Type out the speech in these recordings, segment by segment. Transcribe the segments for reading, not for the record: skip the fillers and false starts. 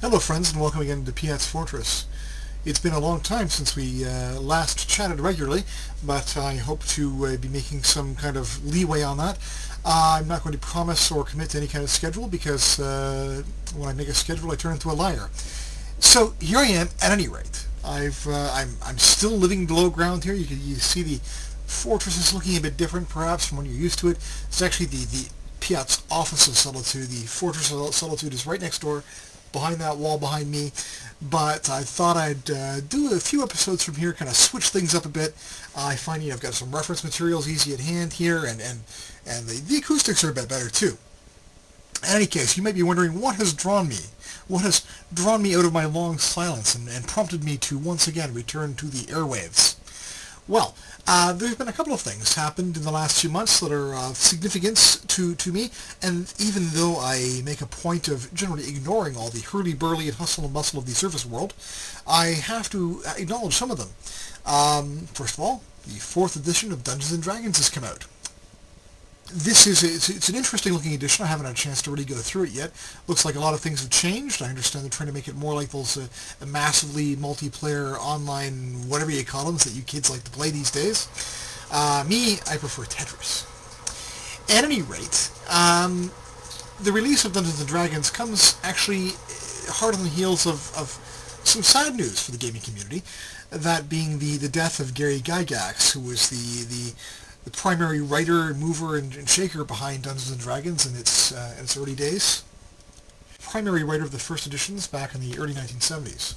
Hello friends, and welcome again to Pyat's Fortress. It's been a long time since we last chatted regularly, but I hope to be making some kind of leeway on that. I'm not going to promise or commit to any kind of schedule because when I make a schedule I turn into a liar. So here I am at any rate. I'm still living below ground here. You see the fortress is looking a bit different perhaps from when you're used to it. It's actually the Pyat's Office of Solitude. The Fortress of Solitude is right next door, behind that wall behind me, but I thought I'd do a few episodes from here, kind of switch things up a bit. I find I've got some reference materials easy at hand here, and the acoustics are a bit better too. In any case, you might be wondering what has drawn me. What has drawn me out of my long silence and prompted me to once again return to the airwaves? Well, there's been a couple of things happened in the last few months that are of significance to me, and even though I make a point of generally ignoring all the hurly-burly and hustle and bustle of the surface world, I have to acknowledge some of them. First of all, the 4th edition of Dungeons & Dragons has come out. It's an interesting looking edition. I haven't had a chance to really go through it yet. Looks like a lot of things have changed. I understand they're trying to make it more like those massively multiplayer online whatever you call them that you kids like to play these days. I prefer Tetris. At any rate, the release of Dungeons & Dragons comes actually hard on the heels of some sad news for the gaming community, that being the death of Gary Gygax, who was the primary writer, mover, and shaker behind Dungeons & Dragons in its early days. Primary writer of the first editions back in the early 1970s.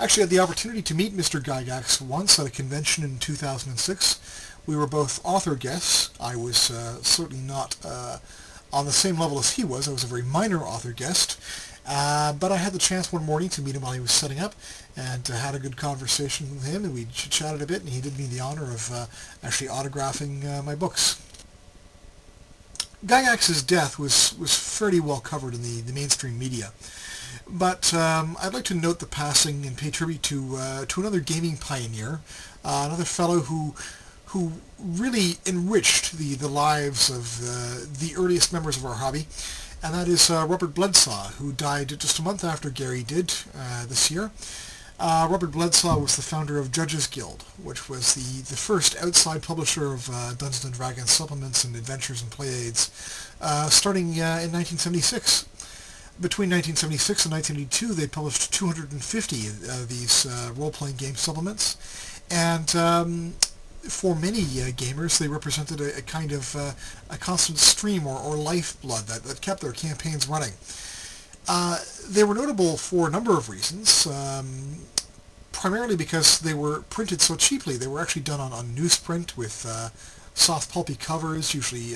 Actually, I had the opportunity to meet Mr. Gygax once at a convention in 2006. We were both author guests. I was certainly not on the same level as he was. I was a very minor author guest. But I had the chance one morning to meet him while he was setting up, and had a good conversation with him, and we chatted a bit, and he did me the honor of actually autographing my books. Gygax's death was fairly well covered in the mainstream media, but I'd like to note the passing and pay tribute to another gaming pioneer, another fellow who really enriched the lives of the earliest members of our hobby. And that is Robert Bledsaw, who died just a month after Gary did this year. Robert Bledsaw was the founder of Judges Guild, which was the first outside publisher of Dungeons & Dragons supplements and adventures and play aids, starting in 1976. Between 1976 and 1982, they published 250 of these role-playing game supplements, and for many gamers, they represented a kind of a constant stream or lifeblood that kept their campaigns running. They were notable for a number of reasons, primarily because they were printed so cheaply. They were actually done on newsprint with soft pulpy covers, usually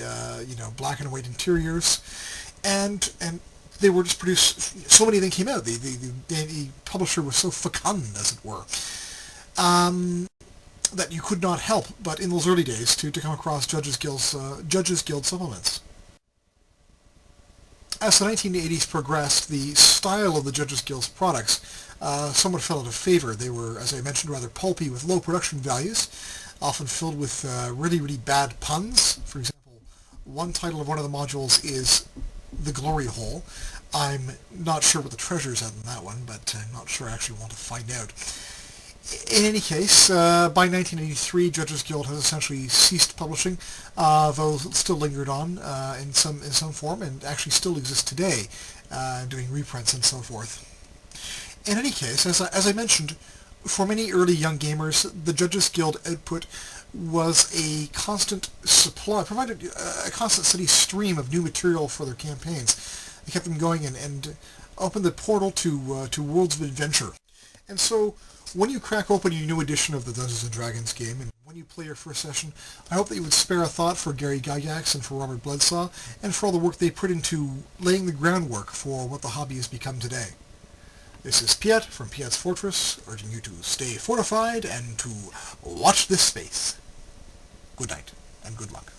black and white interiors, and they were just produced. So many of them came out. The publisher was so fecund, as it were. That you could not help but in those early days to come across Judges Guild supplements. As the 1980s progressed, the style of the Judges Guild's products somewhat fell out of favor. They were, as I mentioned, rather pulpy with low production values, often filled with really, really bad puns. For example, one title of one of the modules is The Glory Hole. I'm not sure what the treasure is in that one, but I'm not sure I actually want to find out. In any case, by 1983, Judges Guild has essentially ceased publishing, though it still lingered on in some form, and actually still exists today, doing reprints and so forth. In any case, as I mentioned, for many early young gamers, the Judges Guild output was a constant supply, provided a constant steady stream of new material for their campaigns. They kept them going and opened the portal to worlds of adventure. And so, when you crack open your new edition of the Dungeons & Dragons game, and when you play your first session, I hope that you would spare a thought for Gary Gygax and for Robert Bledsaw, and for all the work they put into laying the groundwork for what the hobby has become today. This is Pyat from Pyat's Fortress, urging you to stay fortified and to watch this space. Good night, and good luck.